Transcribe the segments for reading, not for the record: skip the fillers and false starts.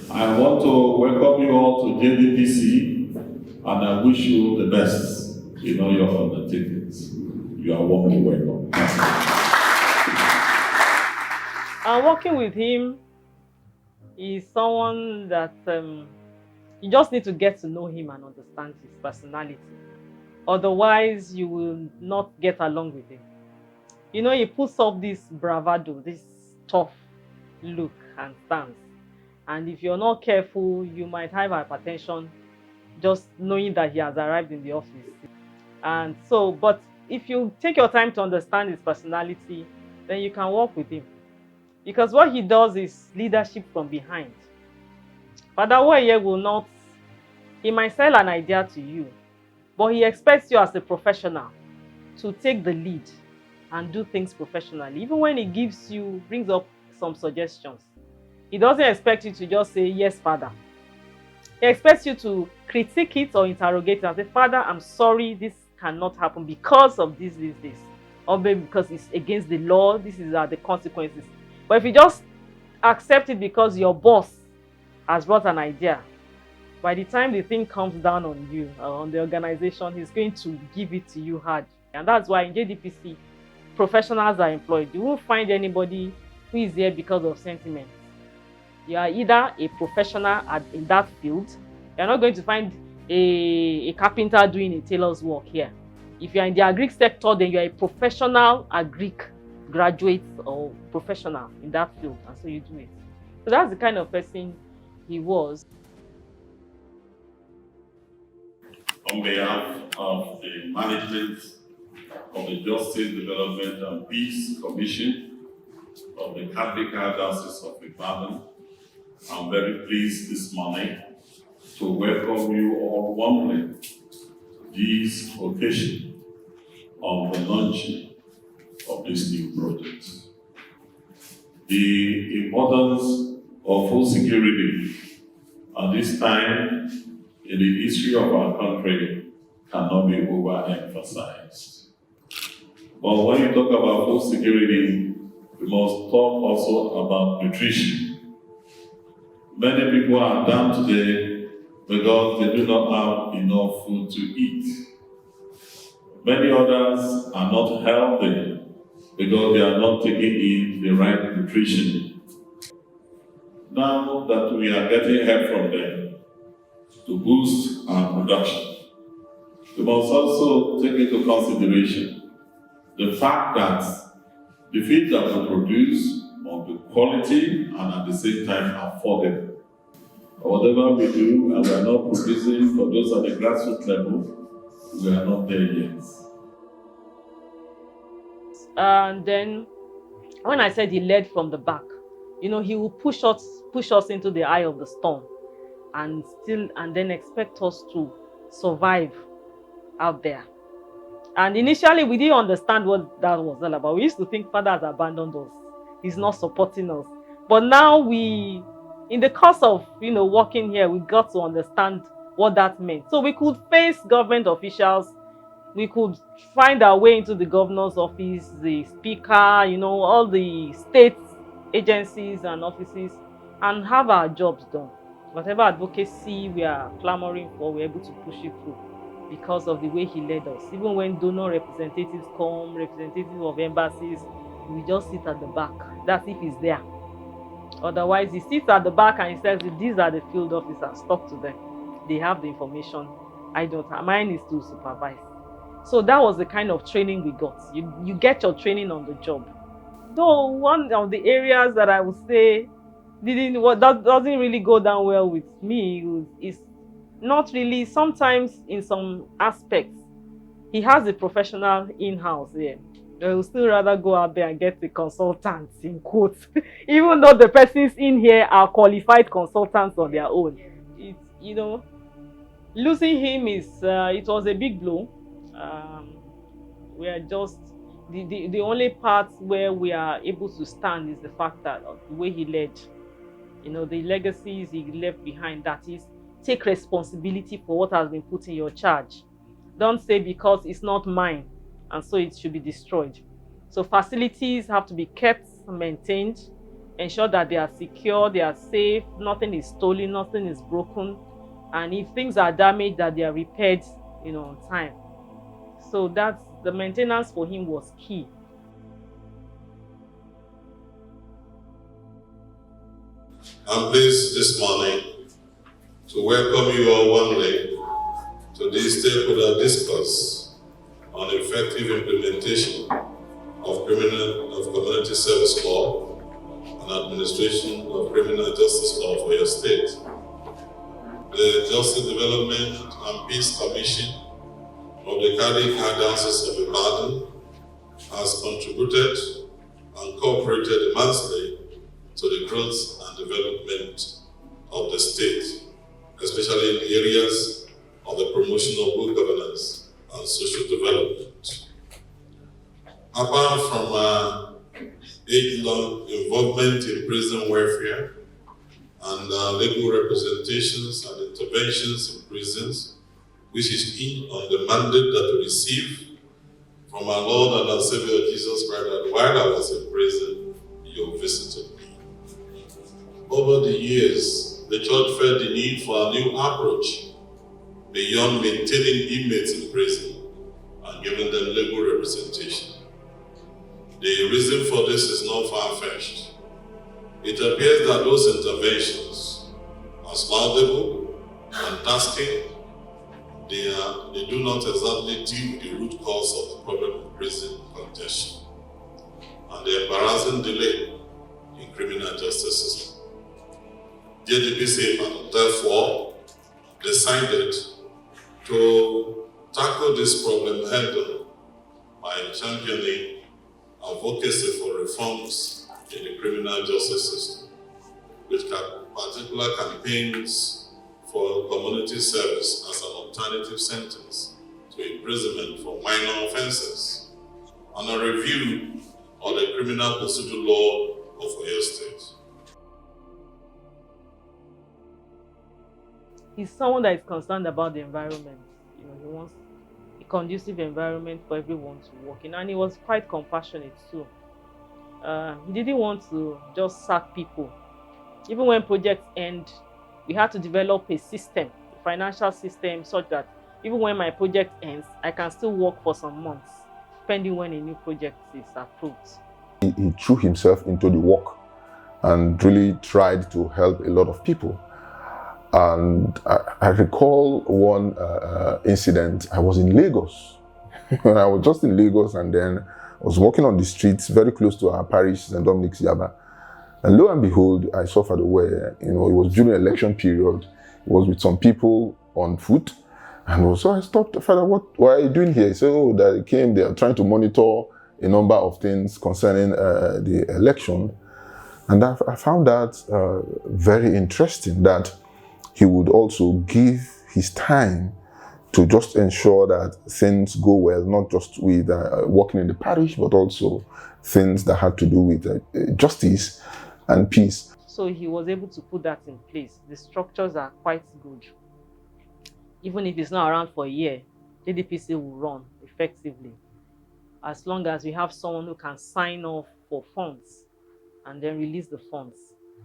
I want to welcome you all to JDPC and I wish you the best in all your undertakings. You are warmly welcome. And working with him is someone that you just need to get to know him and understand his personality. Otherwise, you will not get along with him. You know, he puts up this bravado, this tough look and stance. And if you're not careful, you might have hypertension just knowing that he has arrived in the office. And so, but if you take your time to understand his personality, then you can work with him. Because what he does is leadership from behind. Father OWOEYE will not, he might sell an idea to you, but he expects you as a professional to take the lead and do things professionally. Even when he brings up some suggestions, he doesn't expect you to just say, yes, Father. He expects you to critique it or interrogate it and say, Father, I'm sorry, this cannot happen because of this. Or maybe because it's against the law, are the consequences. But if you just accept it because your boss has brought an idea, by the time the thing comes down on you, on the organization, he's going to give it to you hard. And that's why in JDPC, professionals are employed. You won't find anybody who is there because of sentiment. You are either a professional in that field. You're not going to find a carpenter doing a tailor's work here. If you're in the agric sector, then you're a professional agric graduate or professional in that field, and so you do it. So that's the kind of person he was. On behalf of the management of the Justice, Development and Peace Commission of the Catholic Diocese of Ibadan, I'm very pleased this morning to welcome you all warmly to this occasion on the launching of this new project. The importance of food security at this time in the history of our country cannot be overemphasized. But when you talk about food security, we must talk also about nutrition. Many people are down today because they do not have enough food to eat. Many others are not healthy because they are not taking in the right nutrition. Now that we are getting help from them to boost our production, we must also take into consideration the fact that the feed that we produce must be quality and at the same time affordable. Whatever we do and we are not producing for those at the grassroots level, we are not there yet. And then when I said he led from the back, you know, he will push us into the eye of the storm and then expect us to survive out there. And initially we didn't understand what that was all about. We used to think Father has abandoned us. He's not supporting us. But now in the course of working here, we got to understand what that meant. So we could face government officials, we could find our way into the governor's office, the speaker, all the state agencies and offices, and have our jobs done. Whatever advocacy we are clamoring for, we're able to push it through because of the way he led us. Even when donor representatives come, representatives of embassies, we just sit at the back. That's if he's there. Otherwise, he sits at the back and he says, these are the field officers, talk to them. They have the information. I don't have. Mine is to supervise. So that was the kind of training we got. You get your training on the job. Though one of the areas that I would say that doesn't really go down well with me is not really, sometimes in some aspects, he has a professional in-house here. I would still rather go out there and get the consultants, in quotes, even though the persons in here are qualified consultants on their own. It's, losing him it was a big blow. We are just, the only part where we are able to stand is the fact that the way he led, the legacies he left behind, that is, take responsibility for what has been put in your charge. Don't say because it's not mine and so it should be destroyed. So facilities have to be kept, maintained, ensure that they are secure, they are safe, nothing is stolen, nothing is broken, and if things are damaged, that they are repaired, on time. So that's the maintenance for him was key. I'm pleased this morning to welcome you all warmly to this stakeholder discourse on effective implementation of community service law and administration of criminal justice law for your state. The Justice Development and Peace Commission of the Cardiac Archdiocese of Ibadan has contributed and cooperated immensely to the growth and development of the state, especially in areas of the promotion of good governance and social development. Apart from age-long involvement in prison welfare and legal representations and interventions in prisons, which is in on the mandate that we receive from our Lord and our Savior Jesus Christ, that while I was in prison, you visited me. Over the years, the church felt the need for a new approach beyond maintaining inmates in prison and giving them legal representation. The reason for this is not far-fetched. It appears that those interventions, as laudable and tasking, they do not exactly deal with the root cause of the problem of prison congestion and the embarrassing delay in criminal justice system. JDPC therefore decided to tackle this problem head-on by championing advocacy for reforms in the criminal justice system, with particular campaigns for community service as an alternative sentence to imprisonment for minor offenses, and a review of the criminal procedure law of Oyo State. He's someone that is concerned about the environment. He wants a conducive environment for everyone to work in, and he was quite compassionate too. He didn't want to just sack people. Even when projects end, we had to develop a system, a financial system, such that even when my project ends, I can still work for some months, depending when a new project is approved. He threw himself into the work and really tried to help a lot of people. And I recall one incident. I was in Lagos. I was just in Lagos, and then I was walking on the streets very close to our parish, St. Dominic's Yaba. And lo and behold, I saw Father OWOWEYE. It was during election period. It was with some people on foot. And so I stopped. Father, what are you doing here? He said, oh, they came, they are trying to monitor a number of things concerning the election. And I found that very interesting, that he would also give his time to just ensure that things go well, not just with working in the parish, but also things that had to do with justice and peace. So he was able to put that in place. The structures are quite good. Even if it's not around for a year, JDPC will run effectively, as long as we have someone who can sign off for funds and then release the funds.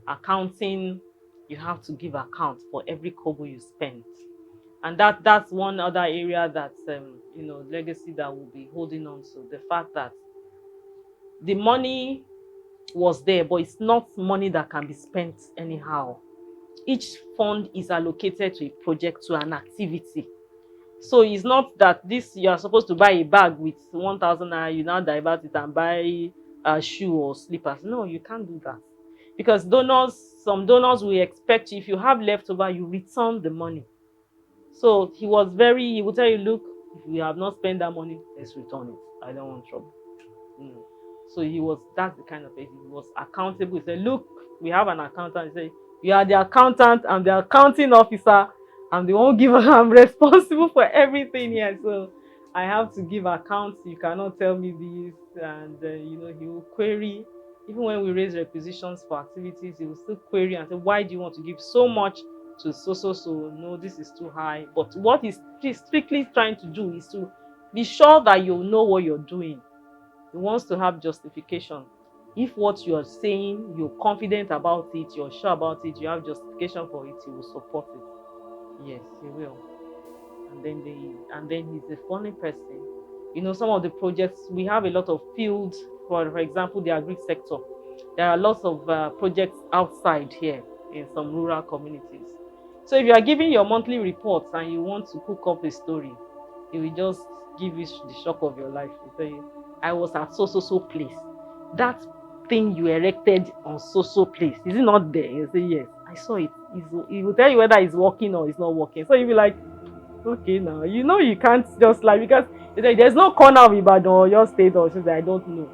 Accounting, you have to give account for every kobo you spend. And that's one other area that, legacy that we'll be holding on to. The fact that the money was there, but it's not money that can be spent anyhow. Each fund is allocated to a project, to an activity. So it's not that you are supposed to buy a bag with 1,000 naira, you now divert it and buy a shoe or slippers. No, you can't do that. Because some donors will expect you, if you have leftover, you return the money. So he will tell you, look, if you have not spent that money, let's return it. I don't want trouble. So that's the kind of person. He was accountable. He said, look, we have an accountant. He said, you are the accountant, I'm the accounting officer. I'm the one I'm responsible for everything here. So I have to give accounts. You cannot tell me this. And, he will query. Even when we raise requisitions for activities, he will still query and say, why do you want to give so much to so? No, this is too high. But what he's strictly trying to do is to be sure that you know what you're doing. He wants to have justification If what you're saying, you're confident about it, you're sure about it, you have justification for it, he will support it. Yes, he will. And then he's a funny person. You know, some of the projects, we have a lot of fields, for example, the agri sector. There are lots of projects outside here in some rural communities. So if you are giving your monthly reports and you want to cook up a story, he will just give you the shock of your life. He'll tell you, I was at so place. That thing you erected on so place, is it not there? You say, yes, I saw it. He will tell you whether it's working or it's not working. So you'll be like, okay, now you know you can't just like, because there's no corner of Ibadan or your state or something, I don't know.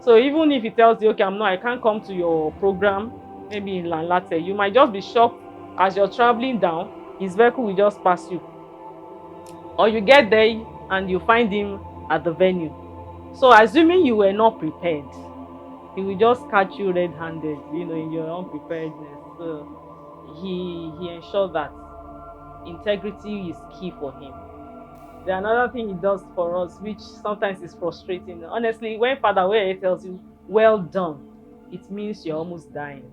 So even if he tells you, okay, I can't come to your program, maybe in Lanlate, you might just be shocked as you're traveling down, his vehicle will just pass you. Or you get there and you find him at the venue. So assuming you were not prepared, he will just catch you red-handed, in your unpreparedness. So he ensures that integrity is key for him. The another thing he does for us, which sometimes is frustrating. Honestly, when Father OWOEYE tells you, well done, it means you're almost dying.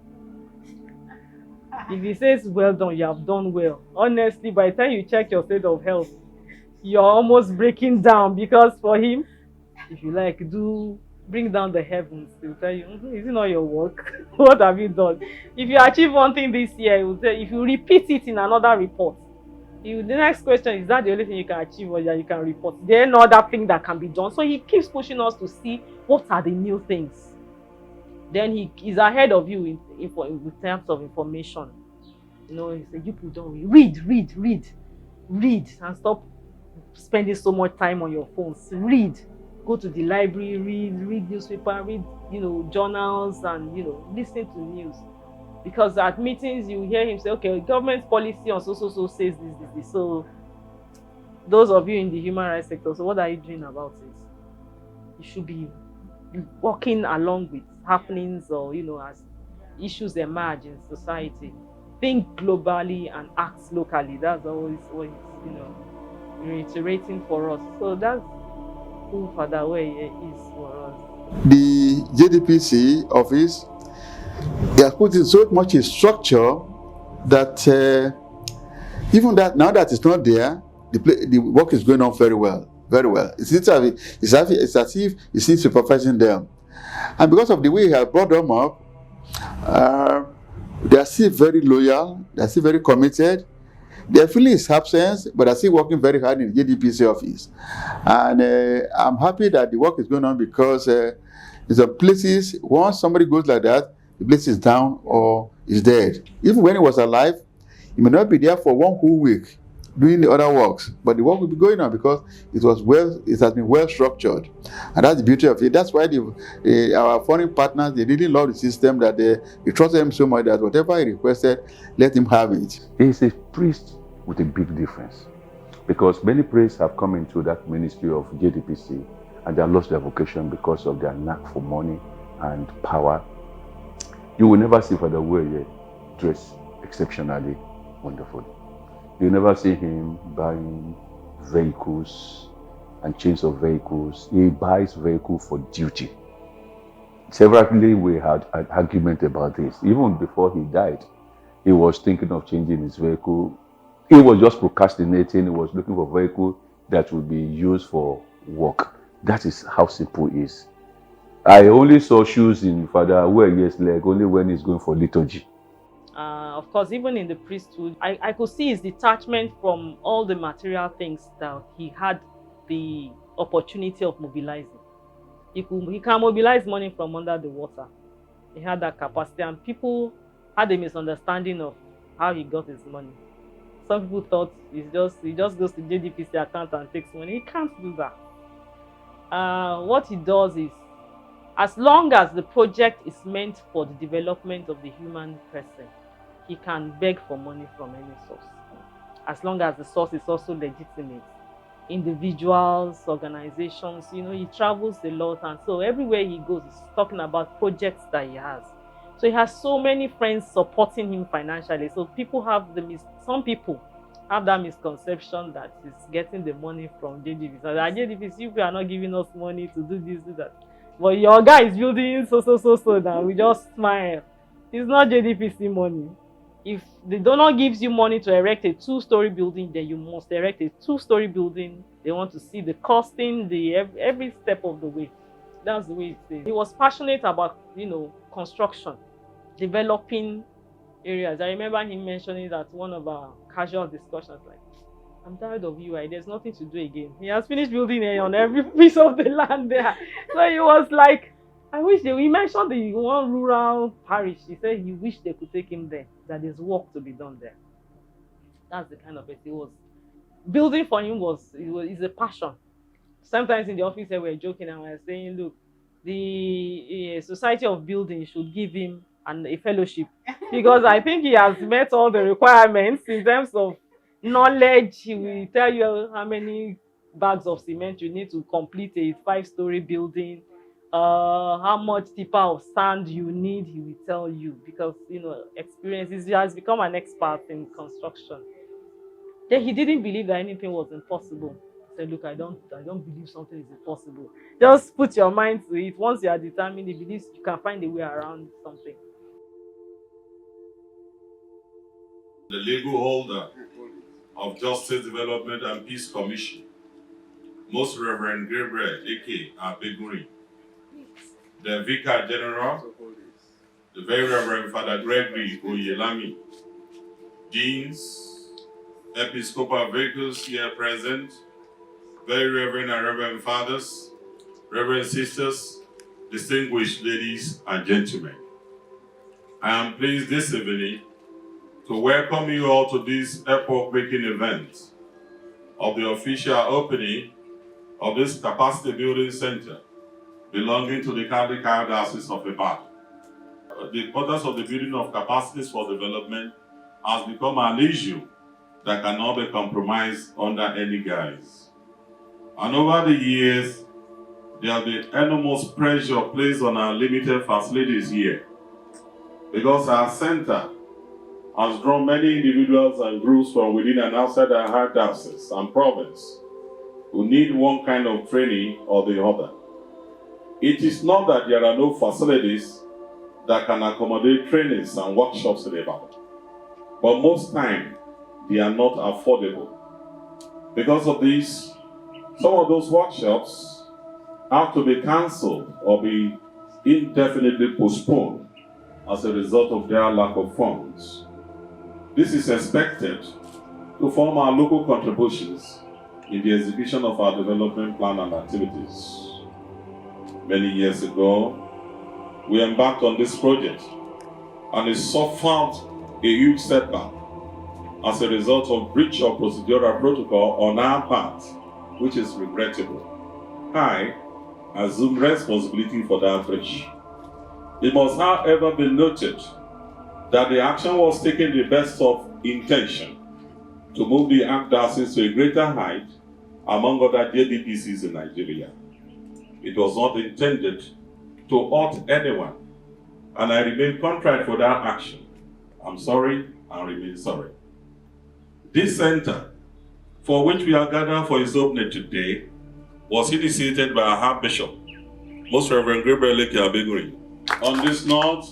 If he says, well done, you have done well. Honestly, by the time you check your state of health, you're almost breaking down, because for him, if you like, bring down the heavens, he'll tell you, is it not your work? What have you done? If you achieve one thing this year, he will tell you, if you repeat it in another report, the next question is that the only thing you can achieve or that you can report? There no other thing that can be done. So he keeps pushing us to see what are the new things. Then he's ahead of you in terms of information. He says, you people don't read and stop spending so much time on your phones. Read. Go to the library, read newspaper, read, journals, and listen to news. Because at meetings you hear him say, okay, government policy on so says this. So those of you in the human rights sector, so what are you doing about it? You should be walking along with happenings, or as issues emerge in society. Think globally and act locally. That's always what he's reiterating for us. So that's who Father OWOEYE is for us. The JDPC office, they have put in so much in structure that even that now that it's not there, the work is going on very well, very well. It's as if it's still supervising them, and because of the way he has brought them up, they are still very loyal, they are still very committed. They are feeling his absence, but are still working very hard in the JDPC office. And I'm happy that the work is going on, because in some places, once somebody goes like that, the place is down or is dead. Even when he was alive, he may not be there for one whole week doing the other works, but the work will be going on because it has been well structured. And that's the beauty of it. That's why our foreign partners, they really love the system, that they trust him so much that whatever he requested, let him have it. He's a priest with a big difference, because many priests have come into that ministry of JDPC and they have lost their vocation because of their knack for money and power. You will never see Father OWOEYE dress exceptionally wonderfully. You will never see him buying vehicles and chains of vehicles. He buys vehicles for duty. Severally, we had an argument about this. Even before he died, he was thinking of changing his vehicle. He was just procrastinating. He was looking for a vehicle that would be used for work. That is how simple it is. I only saw shoes in Father OWOEYE's leg only when he's going for liturgy. Of course, even in the priesthood, I could see his detachment from all the material things that he had the opportunity of mobilizing. He can mobilize money from under the water. He had that capacity, and people had a misunderstanding of how he got his money. Some people thought he just goes to JDPC account and takes money. He can't do that. What he does is, as long as the project is meant for the development of the human person, he can beg for money from any source, as long as the source is also legitimate. Individuals, organizations, he travels a lot, and so everywhere he goes, he's talking about projects that he has. So he has so many friends supporting him financially. So some people have that misconception that he's getting the money from JDPC. So JDPC, you are not giving us money to do this, do that. But your guy is building so now. We just smile. It's not JDPC money. If the donor gives you money to erect a 2-story building, then you must erect a 2-story building. They want to see the costing, every step of the way. That's the way it is. He was passionate about, construction, developing areas. I remember him mentioning that one of our casual discussions, like, I'm tired of OWOEYE. There's nothing to do again. He has finished building on every piece of the land there. So he was like, I wish he mentioned the one rural parish. He said he wished they could take him there, that there's work to be done there. That's the kind of person he was. Building for him is a passion. Sometimes in the office we were joking and we were saying, look, the Society of Building should give him a fellowship, because I think he has met all the requirements in terms of knowledge. He will tell you how many bags of cement you need to complete a 5-story building, how much tipper of sand you need. He will tell you, because experience. He has become an expert in construction. Then he didn't believe that anything was impossible. He said, look, I don't believe something is impossible. Just put your mind to it. Once you are determined, he believes you can find a way around something. The legal holder of Justice Development and Peace Commission, Most Reverend Gabriel A.K. Abeguri, the Vicar General, the Very Reverend Father Gregory Oyelami, Deans, Episcopal Vicars here present, Very Reverend and Reverend Fathers, Reverend Sisters, distinguished ladies and gentlemen. I am pleased this evening to welcome you all to this epoch-making event of the official opening of this capacity building center belonging to the Catholic Diocese of Ibadan. The importance of the building of capacities for development has become an issue that cannot be compromised under any guise. And over the years, there has been enormous pressure placed on our limited facilities here, because our center has drawn many individuals and groups from within and outside our diocese and province who need one kind of training or the other. It is not that there are no facilities that can accommodate trainings and workshops in Ibadan, but most times they are not affordable. Because of this, some of those workshops have to be cancelled or be indefinitely postponed as a result of their lack of funds. This is expected to form our local contributions in the execution of our development plan and activities. Many years ago, we embarked on this project, and it suffered a huge setback as a result of breach of procedural protocol on our part, which is regrettable. I assume responsibility for that breach. It must, however, be noted that the action was taken in the best of intention to move the archdiocese to a greater height among other JDPCs in Nigeria. It was not intended to hurt anyone, and I remain contrite for that action. I'm sorry and remain sorry. This center, for which we are gathered for its opening today, was initiated by our Bishop, Most Reverend Gabriel A.K. Abeguri. On this note,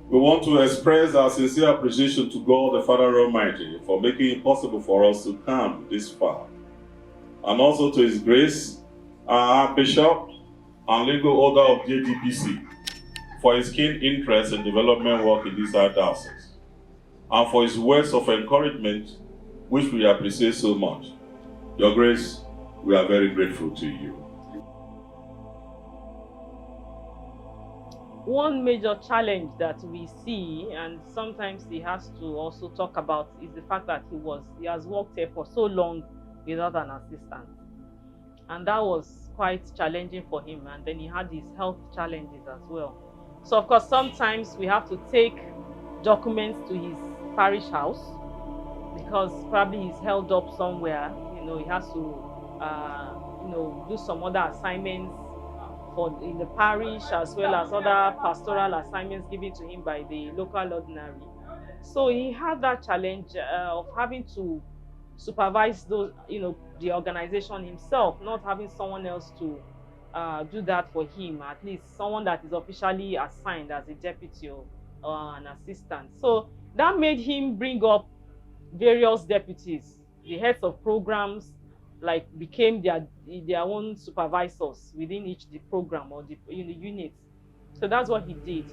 we want to express our sincere appreciation to God the Father Almighty for making it possible for us to come this far, and also to His Grace, our Bishop and legal order of JDPC, for his keen interest in development work in this diocese, and for his words of encouragement, which we appreciate so much. Your Grace, we are very grateful to you. One major challenge that we see, and sometimes he has to also talk about, is the fact that he has worked here for so long without an assistant. And that was quite challenging for him. And then he had his health challenges as well. So of course, sometimes we have to take documents to his parish house, because probably he's held up somewhere. He has to, do some other assignments in the parish, as well as other pastoral assignments given to him by the local ordinary. So he had that challenge of having to supervise those, the organization himself, not having someone else to do that for him, at least someone that is officially assigned as a deputy or an assistant. So that made him bring up various deputies, the heads of programs, like became their own supervisors within each the program or the unit. So that's what he did.